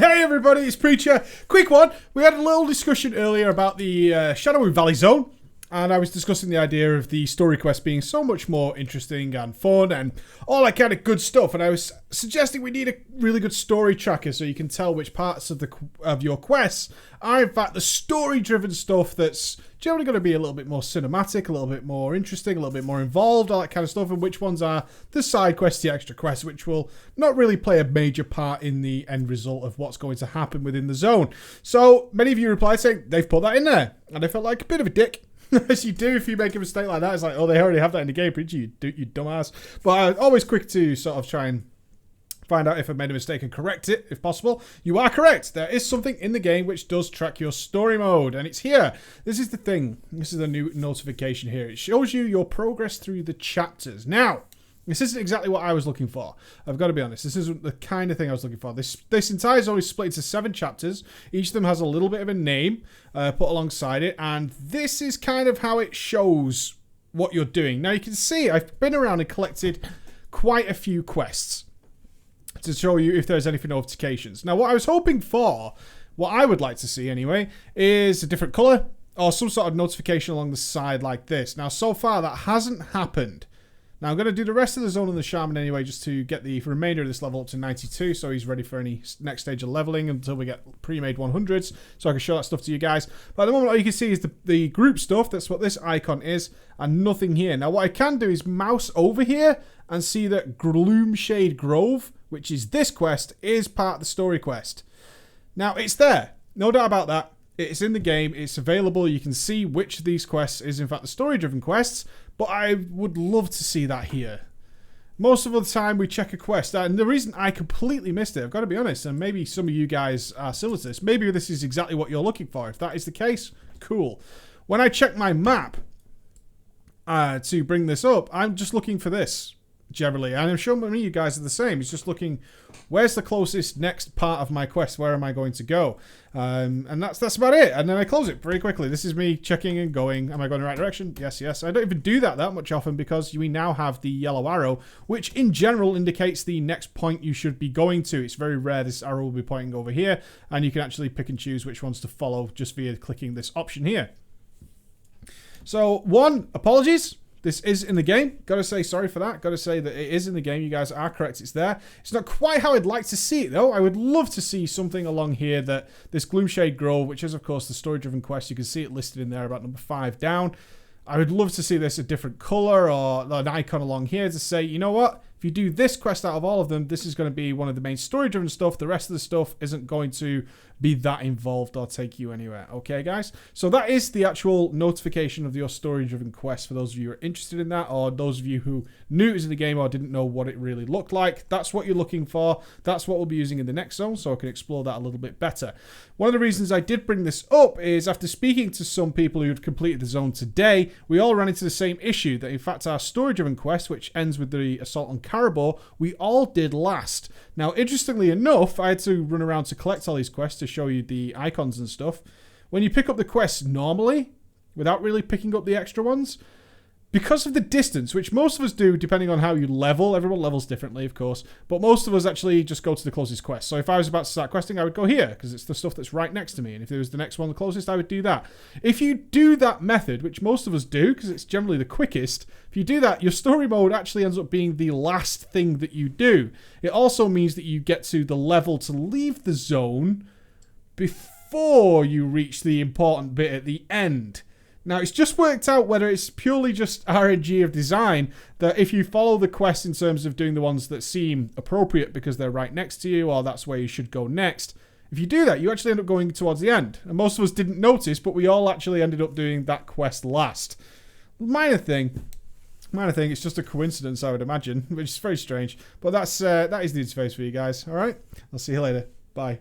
Hey everybody, it's Preacher. Quick one. We had a little discussion earlier about the Shadow Valley Zone, and I was discussing the idea of the story quest being so much more interesting and fun and all that kind of good stuff. And I was suggesting we need a really good story tracker so you can tell which parts of your quests are in fact the story-driven stuff that's generally going to be a little bit more cinematic, a little bit more interesting, a little bit more involved, all that kind of stuff, and which ones are the side quests, the extra quests, which will not really play a major part in the end result of what's going to happen within the zone. So many of you replied saying they've put that in there, and I felt like a bit of a dick. As you do if you make a mistake like that. It's like, oh, they already have that in the game, Preacher, you dumbass. But always quick to sort of try and find out if I made a mistake and correct it, if possible. You are correct. There is something in the game which does track your story mode, and it's here. This is the thing. This is a new notification here. It shows you your progress through the chapters. Now, this isn't exactly what I was looking for. I've got to be honest. This isn't the kind of thing I was looking for. This entire zone is split into 7 chapters. Each of them has a little bit of a name put alongside it, and this is kind of how it shows what you're doing. Now, you can see I've been around and collected quite a few quests to show you if there's any notifications. Now, what I was hoping for, what I would like to see anyway, is a different color or some sort of notification along the side like this. Now, so far, that hasn't happened. Now, I'm going to do the rest of the zone on the Shaman anyway, just to get the remainder of this level up to 92, so he's ready for any next stage of leveling until we get pre-made 100s, so I can show that stuff to you guys. But at the moment, all you can see is the group stuff. That's what this icon is, and nothing here. Now, what I can do is mouse over here and see that Gloomshade Grove, which is this quest, is part of the story quest. Now, it's there. No doubt about that. It's in the game. It's available. You can see which of these quests is, in fact, the story-driven quests. But I would love to see that here. Most of the time, we check a quest. And the reason I completely missed it, I've got to be honest, and maybe some of you guys are similar to this. Maybe this is exactly what you're looking for. If that is the case, cool. When I check my map to bring this up, I'm just looking for this. Generally, and I'm sure many of you guys are the same. It's just looking, where's the closest next part of my quest? Where am I going to go? And that's about it. And then I close it very quickly. This is me checking and going. Am I going the right direction? Yes, yes. I don't even do that much often because we now have the yellow arrow, which in general indicates the next point you should be going to. It's very rare this arrow will be pointing over here, and you can actually pick and choose which ones to follow just via clicking this option here. So, apologies. This is in the game. Got to say sorry for that. Got to say that it is in the game. You guys are correct. It's there. It's not quite how I'd like to see it, though. I would love to see something along here that this Gloomshade Grove, which is, of course, the story-driven quest. You can see it listed in there about number 5 down. I would love to see this a different color or an icon along here to say, you know what? If you do this quest out of all of them, this is going to be one of the main story-driven stuff. The rest of the stuff isn't going to be that involved or take you anywhere. Okay, guys? So that is the actual notification of your story-driven quest for those of you who are interested in that, or those of you who knew it was in the game or didn't know what it really looked like. That's what you're looking for. That's what we'll be using in the next zone, so I can explore that a little bit better. One of the reasons I did bring this up is after speaking to some people who had completed the zone today, we all ran into the same issue, that in fact our story-driven quest, which ends with the assault on Caribou, we all did last. Now, interestingly enough, I had to run around to collect all these quests to show you the icons and stuff. When you pick up the quests normally, without really picking up the extra ones, because of the distance, which most of us do depending on how you level, everyone levels differently, of course, but most of us actually just go to the closest quest. So if I was about to start questing, I would go here, because it's the stuff that's right next to me, and if there was the next one the closest, I would do that. If you do that method, which most of us do, because it's generally the quickest, if you do that, your story mode actually ends up being the last thing that you do. It also means that you get to the level to leave the zone before you reach the important bit at the end. Now, it's just worked out whether it's purely just RNG of design that if you follow the quest in terms of doing the ones that seem appropriate because they're right next to you or that's where you should go next, if you do that, you actually end up going towards the end. And most of us didn't notice, but we all actually ended up doing that quest last. Minor thing. It's just a coincidence, I would imagine, which is very strange. But that is the interface for you guys. All right? I'll see you later. Bye.